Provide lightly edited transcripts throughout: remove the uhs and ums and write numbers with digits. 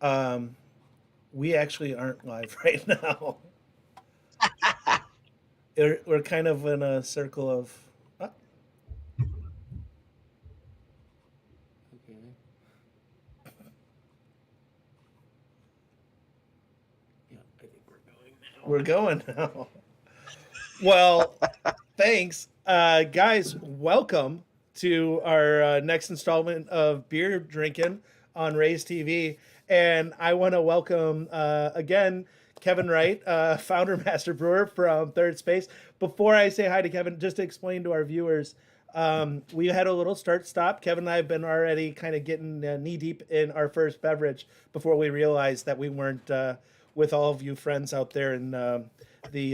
Um, we actually aren't live right now. We're kind of in a circle of. Okay. Yeah, I think we're going now. We're going now. Well, thanks, guys. Welcome to our next installment of Beer Drinking on Raise TV, and I want to welcome again Kevin Wright, founder master brewer from Third Space. Before I say hi to Kevin, just to explain to our viewers, we had a little start stop. Kevin and I have been already kind of getting knee deep in our first beverage before we realized that we weren't with all of you friends out there in the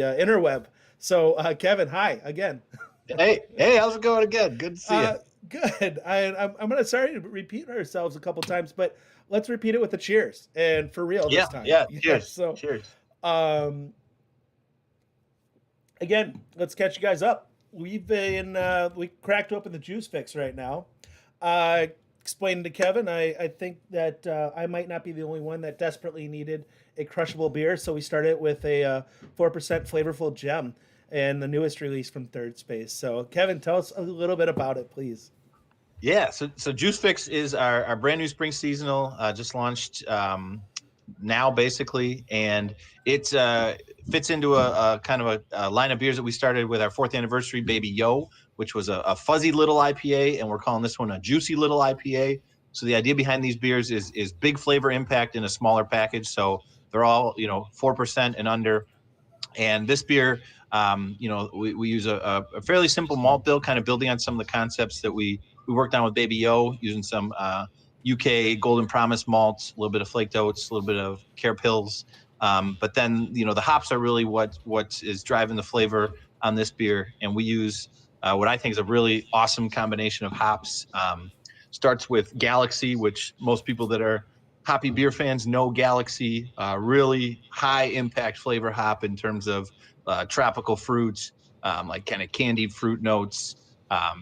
interweb. So, Kevin, hi again. Hey, how's it going again? Good to see you. Good. I'm going to sorry to repeat ourselves a couple times, but let's repeat it with a cheers and for real this time. Yeah. Yeah, Cheers. so, Cheers. um, again, let's catch you guys up. We cracked open the juice fix right now. Explaining to Kevin, I think that I might not be the only one that desperately needed a crushable beer, so we started with a 4% flavorful gem and the newest release from Third Space. So, Kevin, tell us a little bit about it, please. Yeah, so Juice Fix is our brand new spring seasonal, just launched now basically, and it fits into a kind of a line of beers that we started with our 4th anniversary, Baby Yo, which was a fuzzy little IPA, and we're calling this one a juicy little IPA. So the idea behind these beers is big flavor impact in a smaller package. So they're all 4% and under. And this beer, we use a fairly simple malt bill, kind of building on some of the concepts that we worked on with Baby Yo, using some UK Golden Promise malts, a little bit of flaked oats, a little bit of Care Pills. But then, the hops are really what is driving the flavor on this beer. And we use what I think is a really awesome combination of hops. Starts with Galaxy, which most people that are hoppy beer fans know Galaxy, really high impact flavor hop in terms of tropical fruits, like kind of candied fruit notes,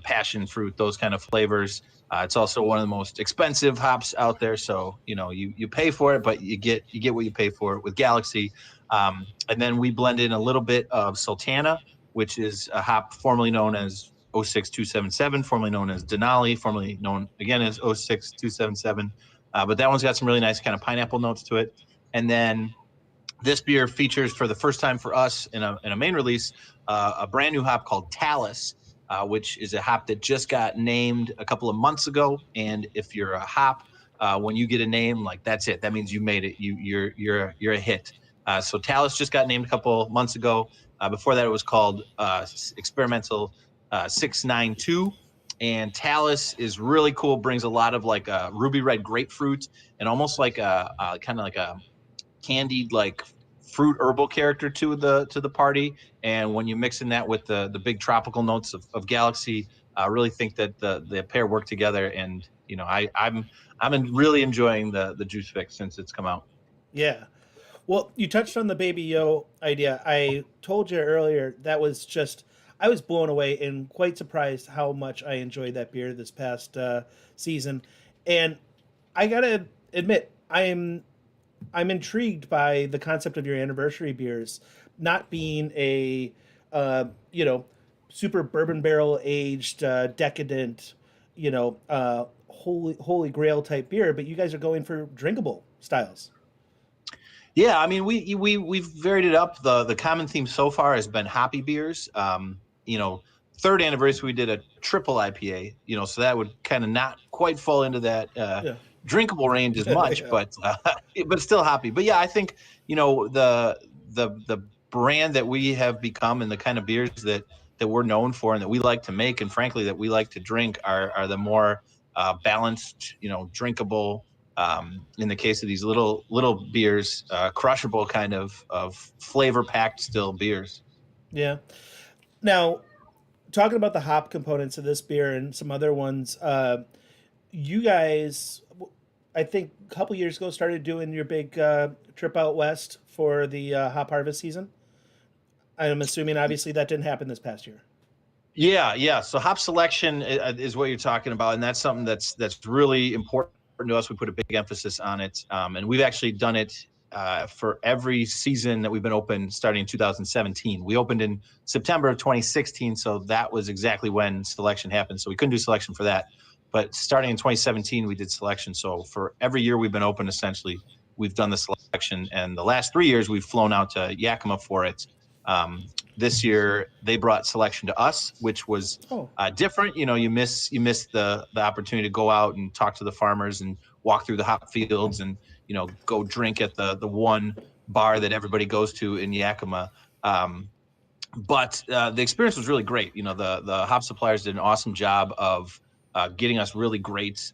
passion fruit, those kind of flavors. It's also one of the most expensive hops out there, so you pay for it, but you get what you pay for with Galaxy. And then we blend in a little bit of Sultana, which is a hop formerly known as 06277, formerly known as Denali, formerly known again as 06277. But that one's got some really nice kind of pineapple notes to it. And then this beer features, for the first time for us in a main release, a brand new hop called Talus, which is a hop that just got named a couple of months ago. And if you're a hop, when you get a name, like, that's it. That means you made it. You're a hit. So Talus just got named a couple months ago. Before that, it was called Experimental 692. And Talus is really cool. Brings a lot of like ruby red grapefruit and almost like a kind of like a candied like fruit herbal character to the party. And when you mix in that with the big tropical notes of Galaxy, I really think that the pair work together. And I'm really enjoying the Juice Fix since it's come out. Yeah. Well, you touched on the Baby Yo idea. I told you earlier that was just I was blown away and quite surprised how much I enjoyed that beer this past season. And I gotta admit, I'm intrigued by the concept of your anniversary beers not being a super bourbon barrel aged decadent holy grail type beer, but you guys are going for drinkable styles. Yeah, I mean, we've varied it up. The common theme so far has been hoppy beers. Third anniversary we did a triple IPA. So that would kind of not quite fall into that drinkable range as much, Yeah. but still hoppy. But yeah, I think the brand that we have become and the kind of beers that we're known for and that we like to make, and frankly that we like to drink, are the more balanced, drinkable. In the case of these little beers, crushable kind of flavor packed still beers. Yeah. Now, talking about the hop components of this beer and some other ones, you guys, I think a couple years ago, started doing your big trip out west for the hop harvest season. I'm assuming, obviously, that didn't happen this past year. Yeah. So hop selection is what you're talking about, and that's something that's really important to us. We put a big emphasis on it, and we've actually done it for every season that we've been open starting in 2017. We opened in September of 2016, so that was exactly when selection happened. So we couldn't do selection for that. But starting in 2017, we did selection. So for every year we've been open, essentially, we've done the selection. And the last 3 years, we've flown out to Yakima for it. This year, they brought selection to us, which was different. You know, you miss the opportunity to go out and talk to the farmers and walk through the hop fields and, you know, go drink at the one bar that everybody goes to in Yakima. But the experience was really great. You know, the hop suppliers did an awesome job of getting us really great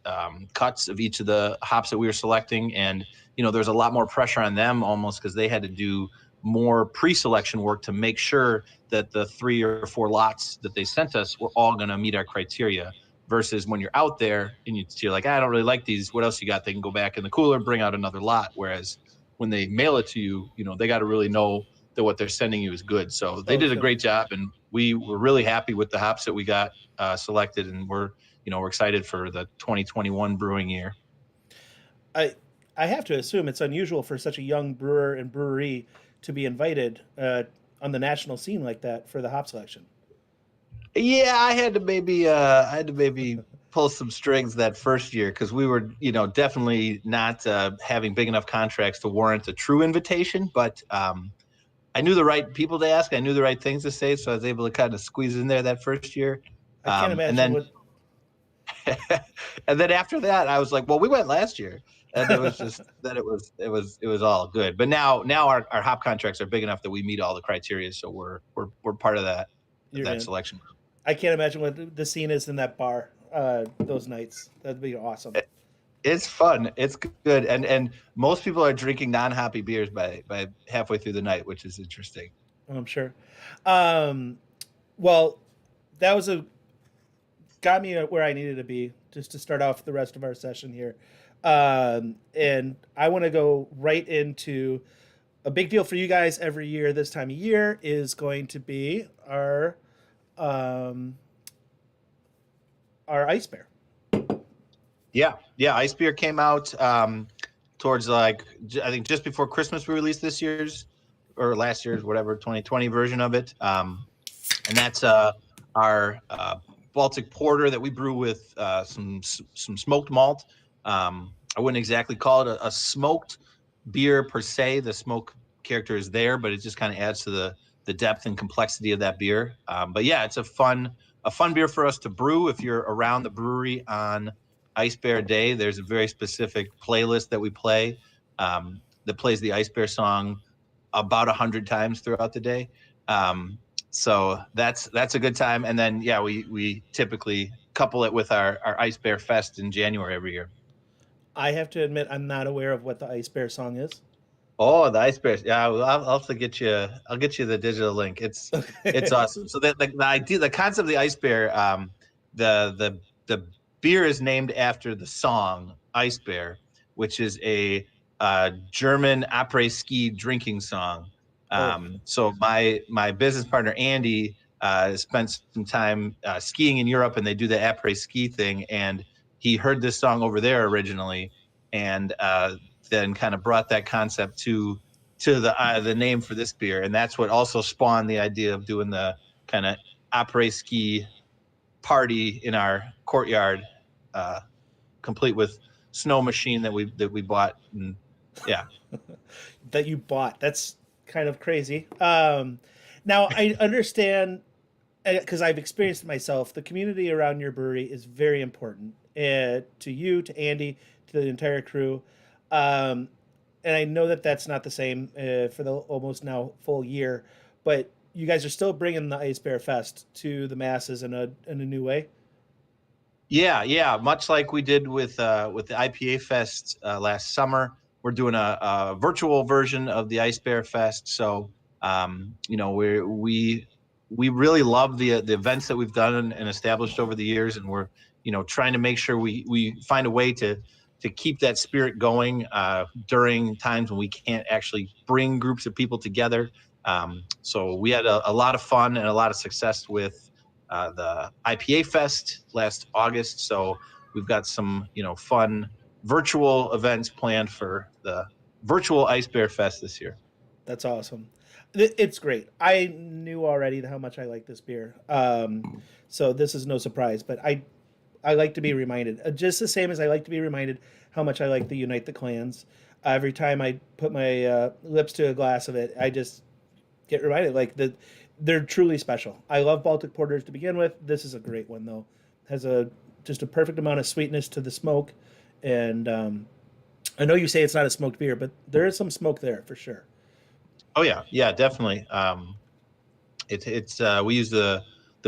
cuts of each of the hops that we were selecting. And, you know, there's a lot more pressure on them almost because they had to do more pre-selection work to make sure that the 3 or 4 lots that they sent us were all going to meet our criteria. Versus when you're out there and you're like, I don't really like these. What else you got? They can go back in the cooler, bring out another lot. Whereas when they mail it to you, you know, they got to really know that what they're sending you is good. So they did a great job, and we were really happy with the hops that we got selected, and we're excited for the 2021 brewing year. I have to assume it's unusual for such a young brewer and brewery to be invited on the national scene like that for the hop selection. Yeah, I had to maybe pull some strings that first year because we were, you know, definitely not having big enough contracts to warrant a true invitation. But I knew the right people to ask. I knew the right things to say, so I was able to kind of squeeze in there that first year. I can't imagine and then after that, I was like, well, we went last year, and it was just that it was all good. But now our hop contracts are big enough that we meet all the criteria, so we're part of that selection group. I can't imagine what the scene is in that bar those nights. That'd be awesome. It's fun. It's good, and most people are drinking non-hoppy beers by halfway through the night, which is interesting. I'm sure. Well, that got me where I needed to be just to start off the rest of our session here, and I want to go right into a big deal for you guys every year. This time of year is going to be our ice bear. Yeah, ice beer came out towards I think just before Christmas. We released this year's or last year's, whatever, 2020 version of it, and that's our Baltic porter that we brew with some smoked malt. I wouldn't exactly call it a smoked beer per se. The smoke character is there, but it just kind of adds to the depth and complexity of that beer. But yeah, it's a fun beer for us to brew. If you're around the brewery on Ice Bear Day, there's a very specific playlist that we play that plays the Ice Bear song about 100 times throughout the day. So that's a good time. And then yeah, we typically couple it with our Ice Bear Fest in January every year. I have to admit, I'm not aware of what the Ice Bear song is. Oh, the Ice Bear! Yeah, I'll have to get you. I'll get you the digital link. It's awesome. So the idea, the concept of the Ice Bear, the beer is named after the song Ice Bear, which is a German après-ski drinking song. So my business partner Andy spent some time skiing in Europe, and they do the après-ski thing, and he heard this song over there originally, and then kind of brought that concept to the name for this beer, and that's what also spawned the idea of doing the kind of après-ski party in our courtyard, complete with snow machine that we bought, and yeah. That you bought. That's kind of crazy. Now I understand because I've experienced it myself. The community around your brewery is very important to you, to Andy, to the entire crew. And I know that that's not the same for the almost now full year, but you guys are still bringing the Ice Bear Fest to the masses in a new way. Yeah. Much like we did with the IPA Fest last summer, we're doing a virtual version of the Ice Bear Fest. So we really love the events that we've done and established over the years, and we're trying to make sure we find a way to keep that spirit going during times when we can't actually bring groups of people together. So we had a lot of fun and a lot of success with the IPA Fest last August. So we've got some fun virtual events planned for the virtual Ice Bear Fest this year. That's awesome. It's great. I knew already how much I like this beer, so this is no surprise. But I like to be reminded, just the same as I like to be reminded how much I like the Unite the Clans. Every time I put my lips to a glass of it, I just get reminded they're truly special. I love Baltic porters to begin with. This is a great one though. Has just a perfect amount of sweetness to the smoke, and I know you say it's not a smoked beer, but there is some smoke there for sure. Oh yeah, definitely. It's we use the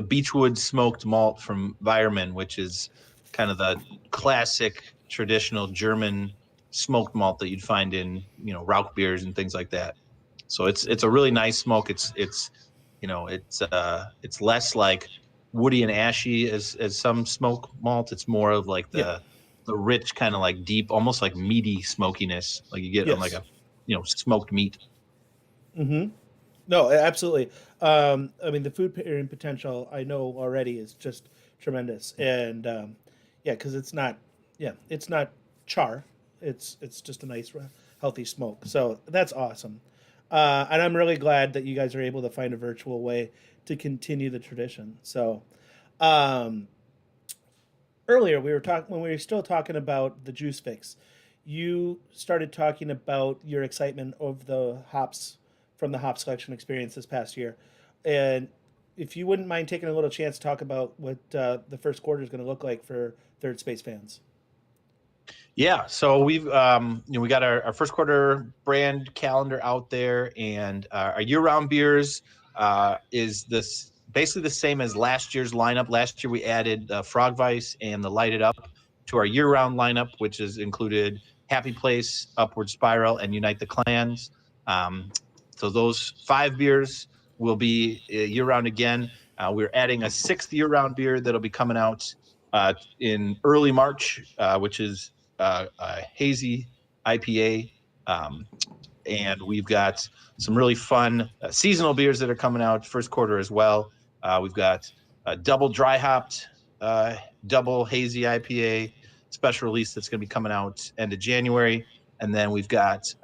Beechwood smoked malt from Weirmann, which is kind of the classic traditional German smoked malt that you'd find in Rauch beers and things like that. So it's a really nice smoke. It's less like woody and ashy as some smoke malt. It's more of like Yeah. the rich kind of like deep, almost like meaty smokiness like you get on like Yes. a smoked meat. Mm-hmm. No, absolutely. I mean, the food pairing potential I know already is just tremendous, and yeah, because it's not char. It's just a nice, healthy smoke. So that's awesome, and I'm really glad that you guys are able to find a virtual way to continue the tradition. So, um, earlier we were talking when we were still talking about the juice fix. You started talking about your excitement of the hops from the hop selection experience this past year, and if you wouldn't mind taking a little chance to talk about what the first quarter is going to look like for Third Space fans. Yeah, so we've we got our first quarter brand calendar out there, and our year-round beers is this basically the same as last year's lineup. Last year we added Frog Vice and the Light It Up to our year-round lineup, which is included Happy Place, Upward Spiral, and Unite the Clans. So those 5 beers will be year-round again. We're adding a 6th year-round beer that'll be coming out in early March, which is a hazy IPA. And we've got some really fun seasonal beers that are coming out first quarter as well. We've got a double dry hopped, double hazy IPA special release that's going to be coming out end of January. And then we've got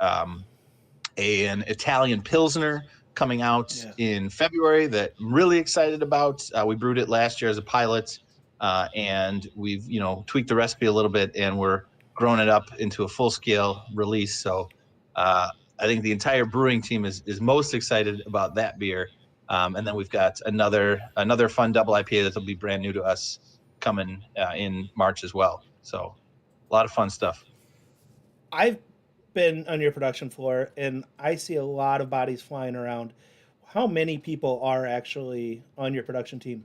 an Italian Pilsner coming out Yeah. in February that I'm really excited about. We brewed it last year as a pilot, and we've tweaked the recipe a little bit, and we're growing it up into a full scale release. So I think the entire brewing team is most excited about that beer. And then we've got another fun double IPA that'll be brand new to us coming in March as well. So a lot of fun stuff. I've been on your production floor and I see a lot of bodies flying around. How many people are actually on your production team?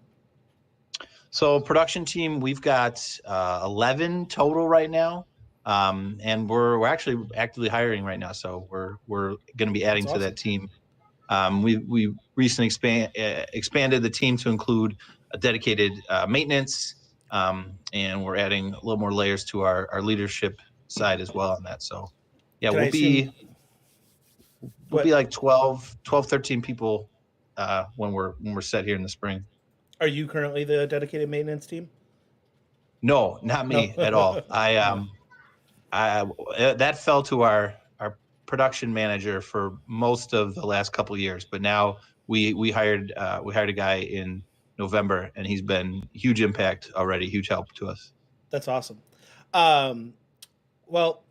So production team, we've got 11 total right now, and we're actually actively hiring right now. So we're going to be adding That's to awesome. that team. We recently expanded the team to include a dedicated maintenance, and we're adding a little more layers to our leadership side as well on that. So yeah, Can I assume we'll what be like 13 people when we're set here in the spring. are you currently the dedicated maintenance team? No, not No. me at all. I that fell to our production manager for most of the last couple of years, but now we hired a guy in November, and he's been huge impact already, huge help to us. That's awesome. Um, well,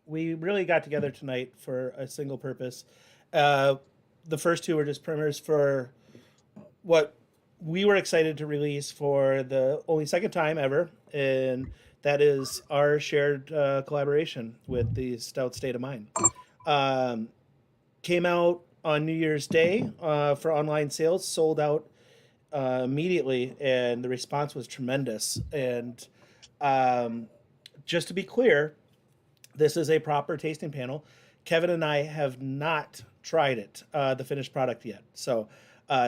we really got together tonight for a single purpose. Uh, the first two were just primers for what we were excited to release for the only second time ever, and that is our shared collaboration with the Stout State of Mind. Um, Came out on New Year's Day for online sales, sold out immediately, and the response was tremendous. And um, just to be clear, this is a proper tasting panel. Kevin and I have not tried it, the finished product yet. So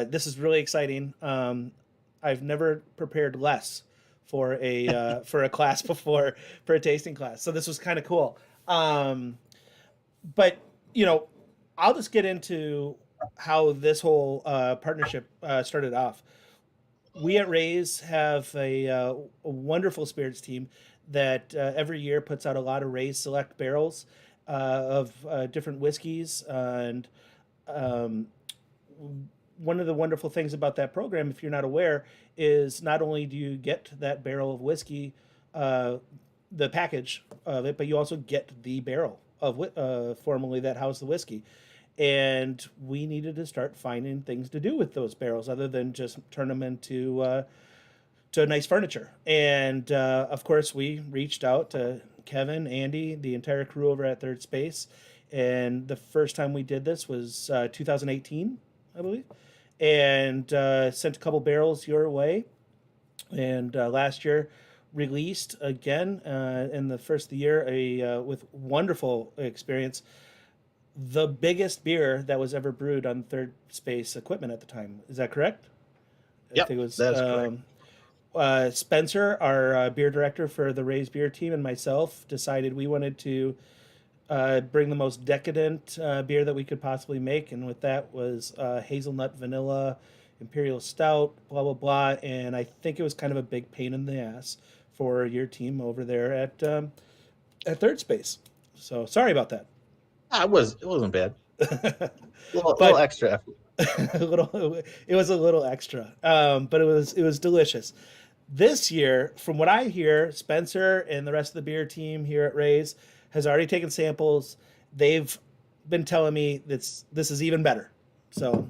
this is really exciting. I've never prepared less for a class before, for a tasting class. So this was kind of cool. But you know, I'll just get into how this whole partnership started off. We at Rays have a wonderful spirits team that every year puts out a lot of Ray's Select barrels of different whiskeys. And um, one of the wonderful things about that program, if you're not aware, is not only do you get that barrel of whiskey, uh, the package of it, but you also get the barrel of formerly that housed the whiskey. And we needed to start finding things to do with those barrels other than just turn them into to nice furniture. And of course, we reached out to Kevin, Andy, the entire crew over at Third Space. And the first time we did this was 2018, I believe, and sent a couple barrels your way. And last year, released again in the first of the year with wonderful experience, the biggest beer that was ever brewed on Third Space equipment at the time. Is that correct? I Yep, think it was that is correct. Spencer, our beer director for the Ray's beer team, and myself decided we wanted to bring the most decadent beer that we could possibly make, and with that was hazelnut vanilla imperial stout, blah blah blah. And I think it was kind of a big pain in the ass for your team over there at Third Space. So sorry about that. It wasn't bad. Little But extra effort. it was a little extra, but it was delicious. This year, from what I hear, Spencer and the rest of the beer team here at Ray's has already taken samples. They've been telling me this is even better. So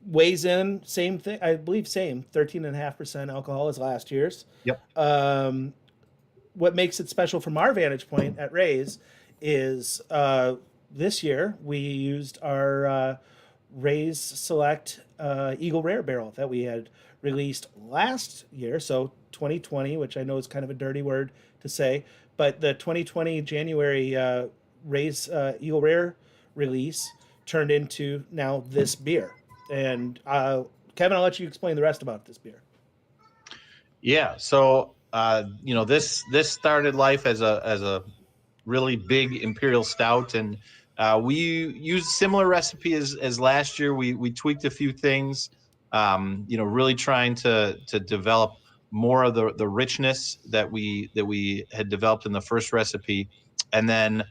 weighs in, same thing, I believe, same 13.5% alcohol as last year's. Yep. What makes it special from our vantage point at Ray's is this year we used our Ray's Select Eagle Rare barrel that we had released last year, so 2020, which I know is kind of a dirty word to say, but the 2020 January Ray's Eagle Rare release turned into now this beer. And Kevin, I'll let you explain the rest about this beer. Yeah. So this started life as a really big imperial stout, and we used similar recipe as last year. We tweaked a few things, really trying to develop more of the richness that we had developed in the first recipe. And then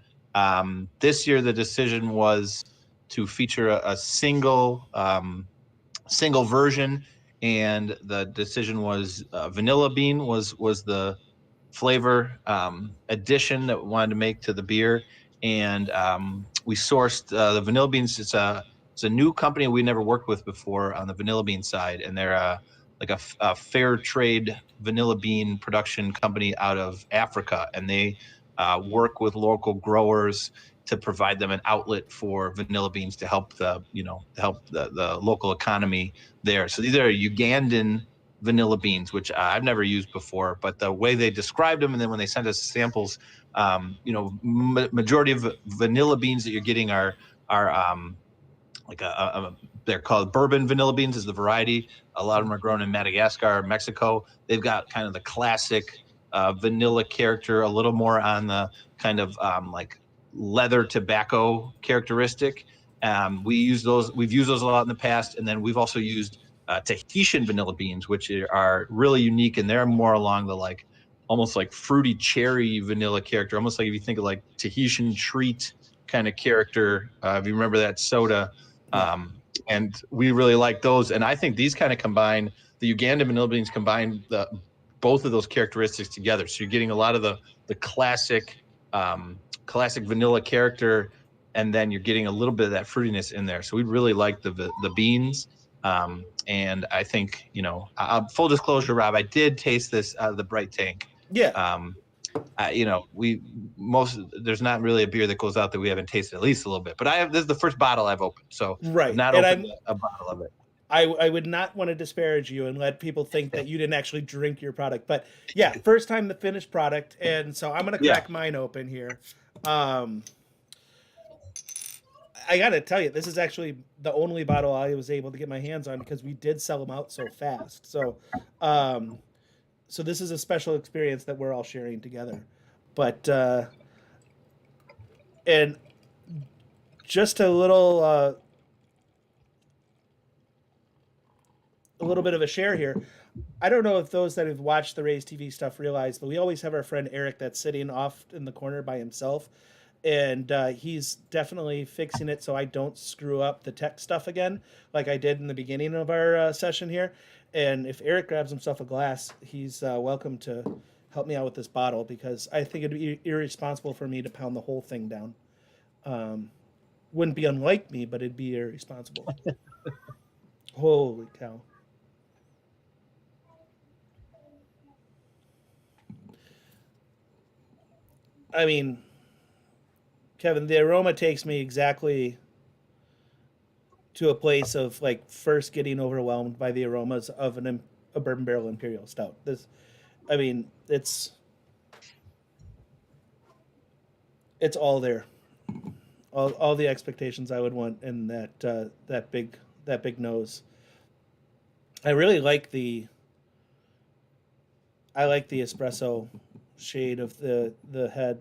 this year the decision was to feature a single version, and the decision was vanilla bean was the flavor addition that we wanted to make to the beer. And we sourced the vanilla beans. It's a new company we never worked with before on the vanilla bean side, and they're like a fair trade vanilla bean production company out of Africa, and they work with local growers to provide them an outlet for vanilla beans to help the local economy there. So these are Ugandan vanilla beans, which I've never used before, but the way they described them, and then when they sent us samples, majority of vanilla beans that you're getting are like they're called bourbon vanilla beans is the variety. A lot of them are grown in Madagascar, Mexico. They've got kind of the classic vanilla character, a little more on the kind of like leather tobacco characteristic. We've used those a lot in the past, and then we've also used Tahitian vanilla beans, which are really unique, and they're more along the almost like fruity cherry vanilla character, almost like if you think of like Tahitian treat kind of character. If you remember that soda, and we really like those. And I think these kind of combine, the Ugandan vanilla beans combine both of those characteristics together. So you're getting a lot of the classic vanilla character, and then you're getting a little bit of that fruitiness in there. So we really like the beans. And I think, full disclosure, Rob, I did taste this out of the Bright Tank. Yeah. There's not really a beer that goes out that we haven't tasted at least a little bit, but this is the first bottle I've opened. So right. I've not opened a bottle of it. I would not want to disparage you and let people think that you didn't actually drink your product, but yeah, first time the finished product. And so I'm going to crack mine open here. I got to tell you, this is actually the only bottle I was able to get my hands on because we did sell them out so fast. So, so this is a special experience that we're all sharing together. But, and just a little bit of a share here. I don't know if those that have watched the Rays TV stuff realize, but we always have our friend Eric that's sitting off in the corner by himself, and he's definitely fixing it so I don't screw up the tech stuff again, like I did in the beginning of our session here. And if Eric grabs himself a glass, he's welcome to help me out with this bottle because I think it'd be irresponsible for me to pound the whole thing down. Wouldn't be unlike me, but it'd be irresponsible. Holy cow. I mean, Kevin, the aroma takes me exactly to a place of like first getting overwhelmed by the aromas of a bourbon barrel imperial stout. I mean, it's all there, all the expectations I would want in that big nose. I really like the espresso shade of the head.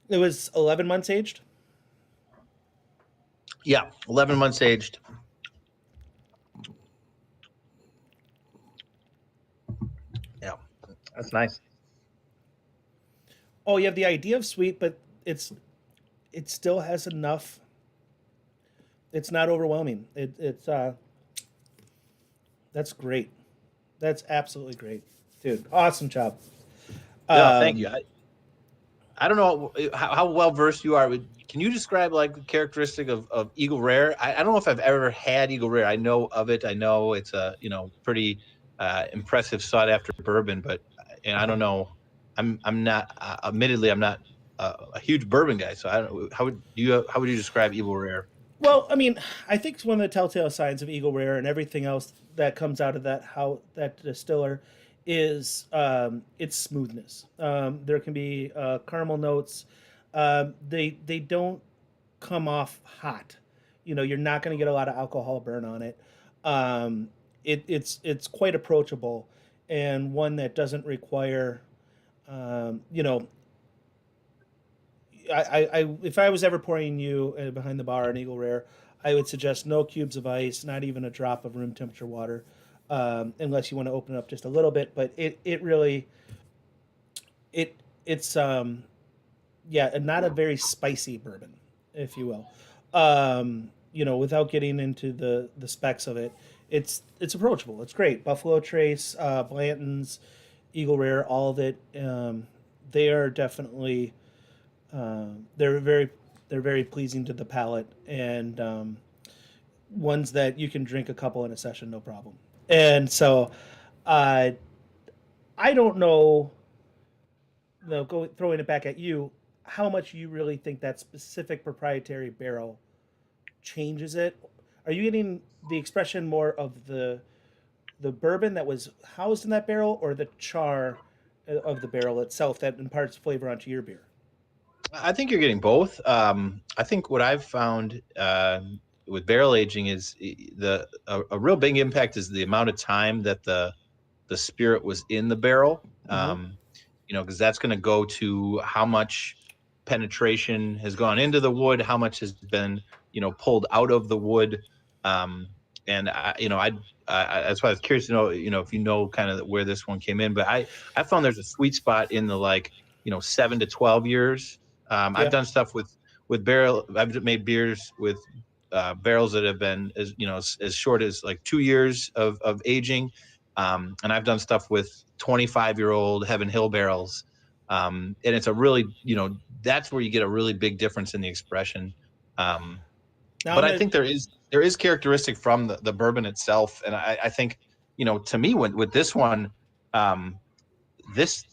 It was 11 months aged. Yeah, 11 months aged. Yeah, that's nice. Oh, you have the idea of sweet, but it still has enough. It's not overwhelming. That's great. That's absolutely great, dude. Awesome job. Yeah, thank you. I don't know how well versed you are. Can you describe like the characteristic of Eagle Rare? I don't know if I've ever had Eagle Rare. I know of it. I know it's a pretty impressive sought after bourbon, but and I don't know. I'm not admittedly I'm not a huge bourbon guy, so I don't. How would you describe Eagle Rare? Well, I mean, I think one of the telltale signs of Eagle Rare and everything else that comes out of that distiller is its smoothness. There can be caramel notes. They don't come off hot. You're not going to get a lot of alcohol burn on it. It's quite approachable and one that doesn't require um, you know if I was ever pouring you behind the bar an Eagle Rare, I would suggest no cubes of ice, not even a drop of room temperature water, unless you want to open it up just a little bit. But it really it it's yeah, not a very spicy bourbon, if you will. Without getting into the specs of it, it's approachable. It's great. Buffalo Trace, Blanton's, Eagle Rare, all of it. They are definitely they're very pleasing to the palate and ones that you can drink a couple in a session, no problem. And so, uh, I don't know. Throwing it back at you, how much you really think that specific proprietary barrel changes it? Are you getting the expression more of the bourbon that was housed in that barrel, or the char of the barrel itself that imparts flavor onto your beer? I think you're getting both. I think what I've found with barrel aging is a real big impact is the amount of time that the spirit was in the barrel. Mm-hmm. Because that's going to go to how much penetration has gone into the wood, how much has been, pulled out of the wood. Um, and that's why I was curious to know, if you know kind of where this one came in. But I found there's a sweet spot in the 7 to 12 years. I've Yeah, done stuff with barrel. I've made beers with barrels that have been as short as like 2 years of aging. And I've done stuff with 25-year-old Heaven Hill barrels. And it's a really, that's where you get a really big difference in the expression. Um, now but I'm I gonna. think there is characteristic from the bourbon itself. And I think, to me, with this one, um, this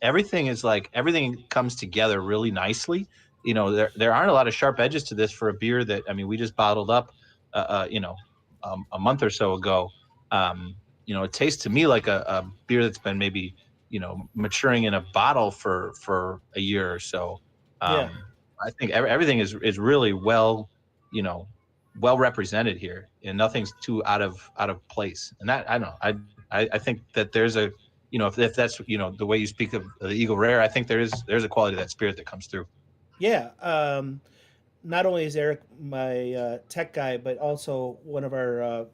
everything is like everything comes together really nicely. There aren't a lot of sharp edges to this for a beer that, I mean, we just bottled up a month or so ago. It tastes to me like a beer that's been maybe maturing in a bottle for a year or so. Yeah. I think everything is really you know well represented here, and nothing's too out of place. And that, I don't know, I think that there's a, if that's the way you speak of the Eagle Rare, I think there's a quality of that spirit that comes through. Yeah. Not only is Eric my tech guy, but also one of our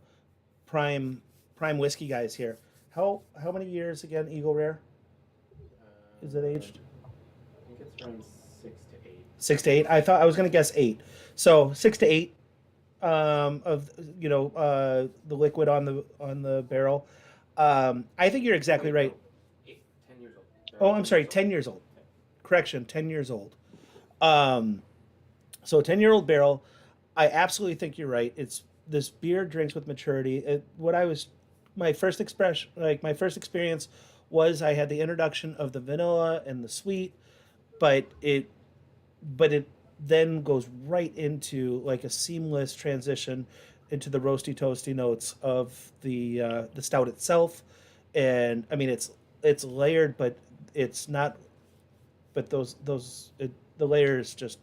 prime whiskey guys here. How many years again? Eagle Rare is it aged? I think it's around 6 to 8. 6 to 8. I thought I was going to guess 8. So 6 to 8 of the liquid on the barrel. I think you're exactly right. 10 years old. Oh, I'm sorry, 10 years old. Correction, 10 years old. So 10-year-old barrel. I absolutely think you're right. It's this beer drinks with maturity. My first experience was I had the introduction of the vanilla and the sweet, but it then goes right into like a seamless transition into the roasty toasty notes of the stout itself. And I mean it's layered, but it's not. But the layers just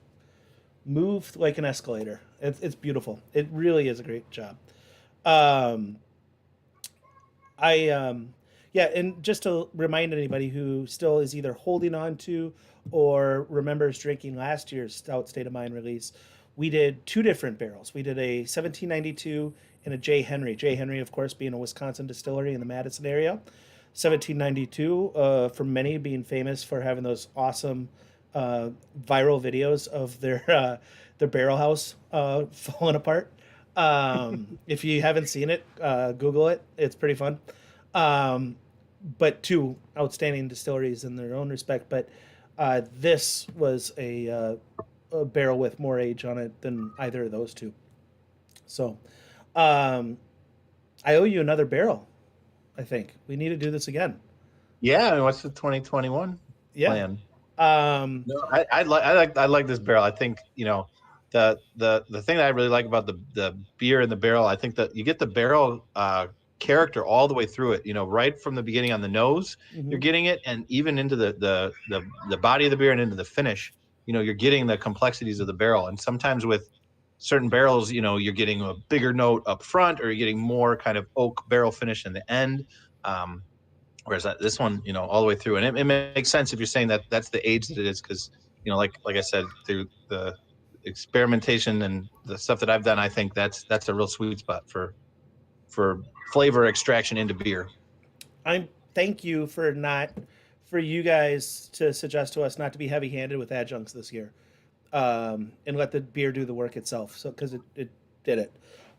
move like an escalator. It's beautiful. It really is a great job. Um, yeah, and just to remind anybody who still is either holding on to or remembers drinking last year's Stout State of Mind release, we did 2 different barrels. We did a 1792 and a J. Henry. J. Henry, of course, being a Wisconsin distillery in the Madison area. 1792, for many being famous for having those awesome viral videos of their barrel house falling apart. If you haven't seen it, Google it. It's pretty fun. But 2 outstanding distilleries in their own respect. But this was a barrel with more age on it than either of those 2. So I owe you another barrel. I think we need to do this again. Yeah, I mean, what's the 2021 plan? No, I like this barrel. I think the thing that I really like about the beer in the barrel. I think that you get the barrel character all the way through it. Right from the beginning on the nose, you're getting it, and even into the body of the beer and into the finish. You're getting the complexities of the barrel. And sometimes with certain barrels, you're getting a bigger note up front, or you're getting more kind of oak barrel finish in the end. Whereas this one, all the way through, and it makes sense if you're saying that that's the age that it is, because like I said, through the experimentation and the stuff that I've done, I think that's a real sweet spot for flavor extraction into beer. Thank you for you guys to suggest to us not to be heavy-handed with adjuncts this year, and let the beer do the work itself. So because it did it.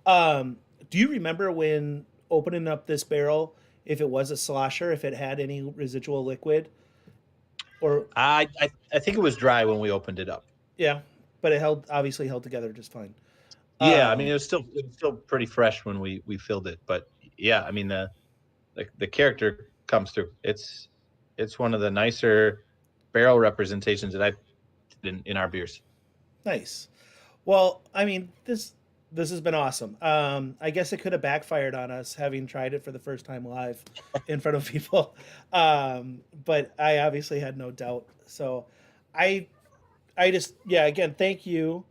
Do you remember when opening up this barrel, if it was a slosher, if it had any residual liquid? Or I think it was dry when we opened it up. Yeah, but it obviously held together just fine. Yeah, I mean it was still pretty fresh when we filled it, but yeah, I mean the character comes through. It's one of the nicer barrel representations that I've in our beers. Nice. Well, I mean this has been awesome. I guess it could have backfired on us having tried it for the first time live in front of people, but I obviously had no doubt. So I just again, thank you.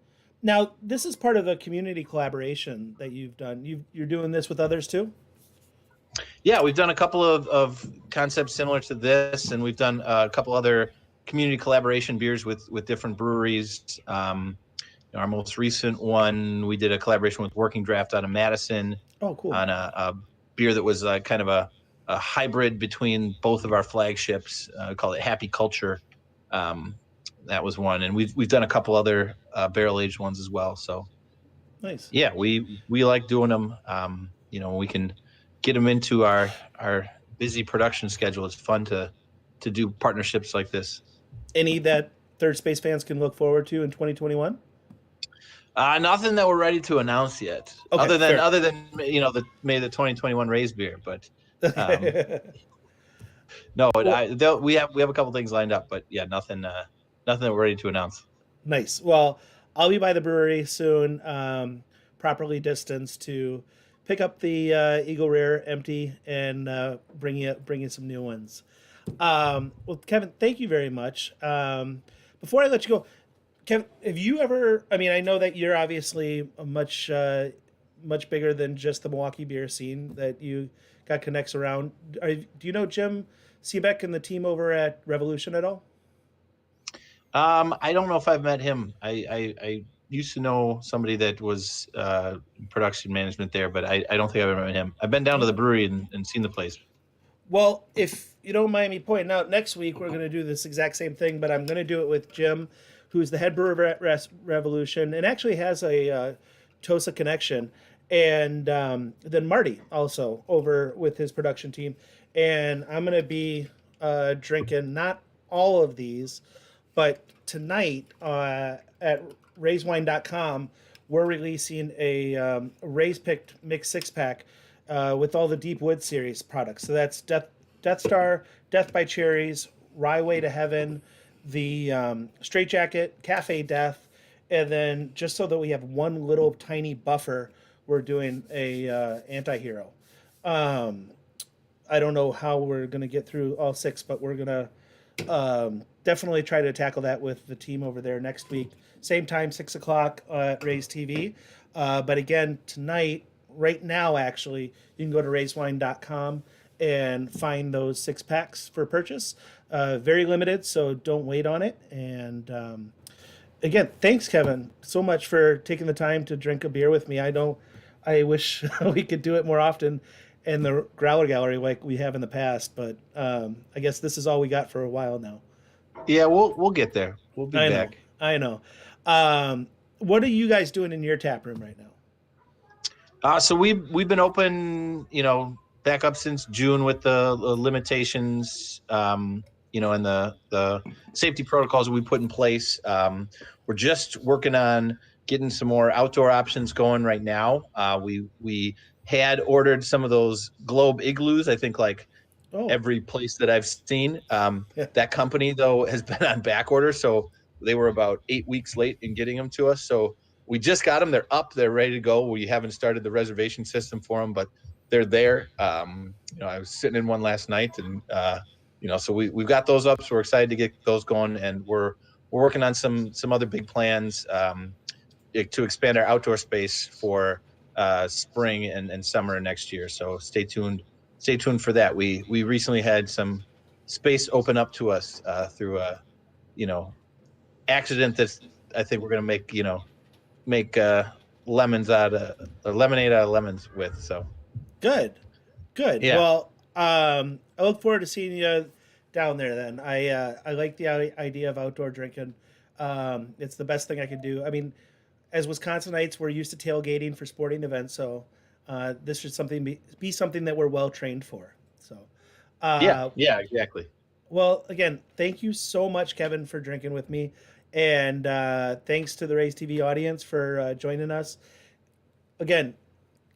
Now this is part of a community collaboration that you've done. You're doing this with others too. Yeah, we've done a couple of concepts similar to this, and we've done a couple other community collaboration beers with different breweries. Our most recent one, we did a collaboration with Working Draft out of Madison. Oh, cool. On a beer that was kind of a hybrid between both of our flagships. We call it Happy Culture. That was one, and we've done a couple other barrel aged ones as well. So nice. Yeah, we like doing them. We can get them into our busy production schedule. It's fun to do partnerships like this. Any that Third Space fans can look forward to in 2021? Nothing that we're ready to announce yet. Okay, other than the May the 2021 raised beer, but no. We have a couple things lined up, but yeah, nothing that we're ready to announce. Nice. Well, I'll be by the brewery soon, properly distanced, to pick up the Eagle Rare empty and bring you some new ones. Well, Kevin, thank you very much. Before I let you go, Kevin, have you ever? I mean, I know that you're obviously a much bigger than just the Milwaukee beer scene, that you got connects around. Do you know Jim Seebeck and the team over at Revolution at all? I don't know if I've met him. I used to know somebody that was production management there, but I don't think I've ever met him. I've been down to the brewery and seen the place. Well, if you don't mind me pointing out, next week we're going to do this exact same thing, but I'm going to do it with Jim, who's the head brewer at Revolution, and actually has a Tosa connection, and then Marty also over with his production team, and I'm going to be drinking not all of these, but tonight at raisewine.com, we're releasing a Raise Picked Mix 6-pack with all the Deep Wood series products. So that's Death Star, Death by Cherries, Rye Way to Heaven, the Straight Jacket, Cafe Death, and then just so that we have one little tiny buffer, we're doing a anti-hero. I don't know how we're going to get through all 6, but we're going to definitely try to tackle that with the team over there next week. Same time, 6 o'clock at Raise TV. But again, tonight, right now, actually, you can go to raisewine.com and find those 6-packs for purchase. Very limited, so don't wait on it. And again, thanks, Kevin, so much for taking the time to drink a beer with me. I wish we could do it more often in the Growler Gallery like we have in the past, but I guess this is all we got for a while now. Yeah, we'll get there. We'll be back. I know. What are you guys doing in your tap room right now? So we've been open, back up since June with the limitations, and the safety protocols we put in place. We're just working on getting some more outdoor options going right now. We had ordered some of those globe igloos. I think every place that I've seen. That company though has been on back order, so they were about 8 weeks late in getting them to us. So we just got them. They're up. They're ready to go. We haven't started the reservation system for them, but they're there. I was sitting in one last night, and so we've got those up. So we're excited to get those going, and we're working on some other big plans to expand our outdoor space for spring and summer next year. So stay tuned. Stay tuned for that. We recently had some space open up to us through a accident that I think we're going to make lemons lemonade out of lemons with. So Good. Yeah. Well, I look forward to seeing you down there. Then I like the idea of outdoor drinking. It's the best thing I can do. I mean, as Wisconsinites, we're used to tailgating for sporting events, so this should be something that we're well trained for. So Yeah, exactly. well, again, thank you so much, Kevin, for drinking with me, and thanks to the Raise TV audience for joining us. Again,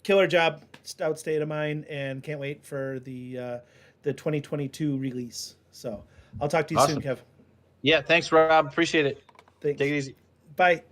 killer job, Stout State of Mind, and can't wait for the 2022 release. So I'll talk to you soon, Kev. Yeah, thanks, Rob. Appreciate it. Thanks. Take it easy. Bye.